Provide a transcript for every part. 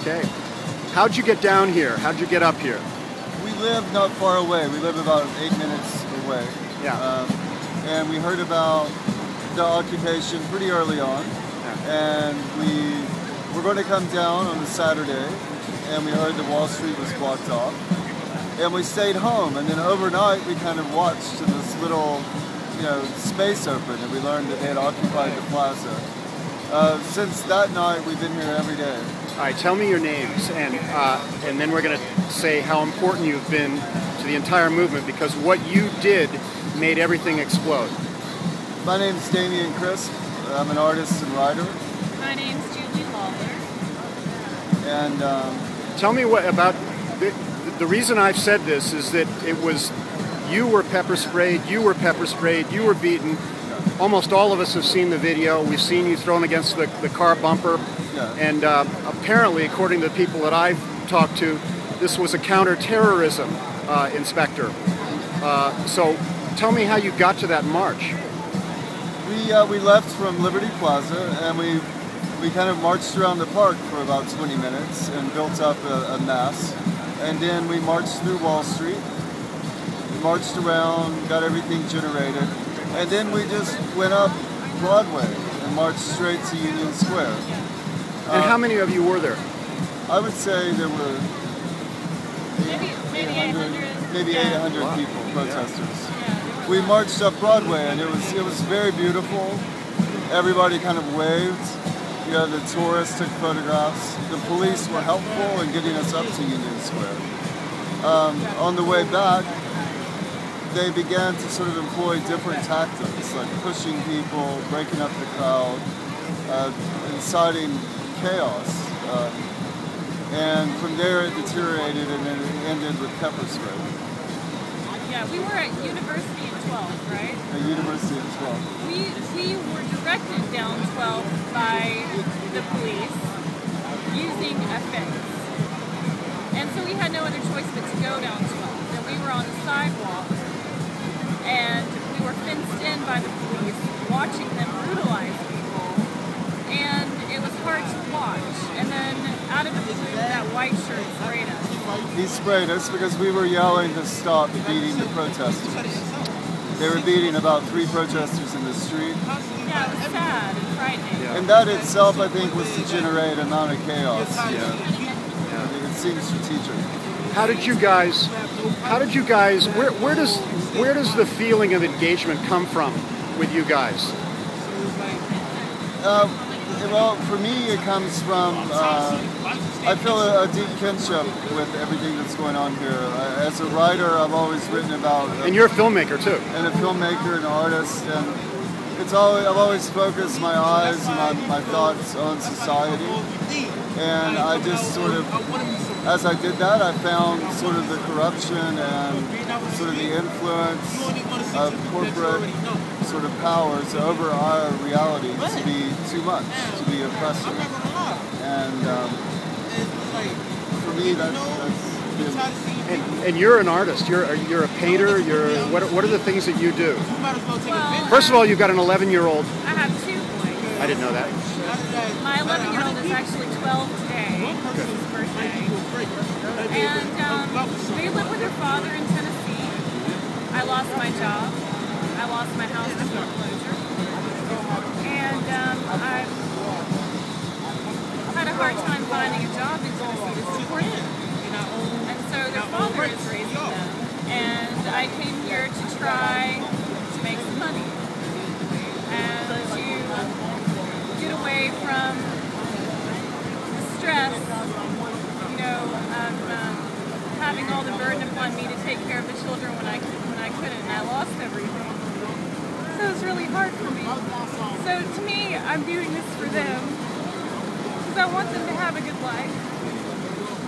Okay. How'd you get down here? How'd you get up here? We live not far away. We live about 8 minutes away. Yeah. And we heard about the occupation pretty early on. Yeah. And we were going to come down on a Saturday, and we heard that Wall Street was blocked off. And we stayed home, and then overnight we kind of watched in this little, space open, and we learned that they had occupied the plaza. Since that night, we've been here every day. All right, tell me your names, and then we're going to say how important you've been to the entire movement, because what you did made everything explode. My name's Brandi Kruse. I'm an artist and writer. My name's Julie Lawler. And tell me what about the reason I've said this is that it was you were pepper sprayed, you were beaten. Almost all of us have seen the video. We've seen you thrown against the car bumper. Yeah. And apparently, according to the people that I've talked to, this was a counterterrorism inspector. So tell me how you got to that march. We left from Liberty Plaza, and we kind of marched around the park for about 20 minutes and built up a mass. And then we marched through Wall Street. We marched around, got everything generated. And then we just went up Broadway and marched straight to Union Square. And how many of you were there? I would say there were maybe 800. Maybe Yeah. 800 Wow. people, protesters. Yeah. We marched up Broadway, and it was very beautiful. Everybody kind of waved. The tourists took photographs. The police were helpful in getting us up to Union Square. On the way back, they began to sort of employ different tactics, like pushing people, breaking up the crowd, inciting chaos. And from there it deteriorated, and then it ended with pepper spray. Yeah, we were at University at 12, right? At University at 12. We were directed down 12 by the police using a fence. And so we had no other choice but to go down 12. And we were on the sidewalk, and we were fenced in by the police, watching them brutalize people. And it was hard to watch. And then out of the blue, that white shirt sprayed us. He sprayed us because we were yelling to stop beating the protesters. They were beating about 3 protesters in the street. Yeah, it was sad and frightening. Yeah. And that itself, I think, was to generate an amount of chaos. It seems strategic. How did you guys? Where does the feeling of engagement come from with you guys? Well, for me, it comes from, I feel a deep kinship with everything that's going on here. As a writer, I've always written about... And you're a filmmaker, too. And a filmmaker, an artist, and I've always focused my eyes and my thoughts on society. And I just sort of, as I did that, I found sort of the corruption and sort of the influence of corporate sort of powers over our reality to be too much, to be oppressive. And for me, that's and you're an artist. You're a painter. What are the things that you do? Well, First of all, you've got an 11-year-old. I have 2 boys. I didn't know that. My 11-year-old is actually 12 today. It's his birthday. And they live with their father in Tennessee. I lost my job. I lost my house to foreclosure. And I've had a hard time finding a job in Tennessee to support them. And so their father is raising them. And I came here to try to make some money. And to get away from the stress, of having all the burden upon me to take care of the children when I couldn't, and I lost everything. So it's really hard for me. So to me, I'm doing this for them because I want them to have a good life,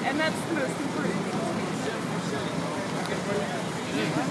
and that's the most important thing to me.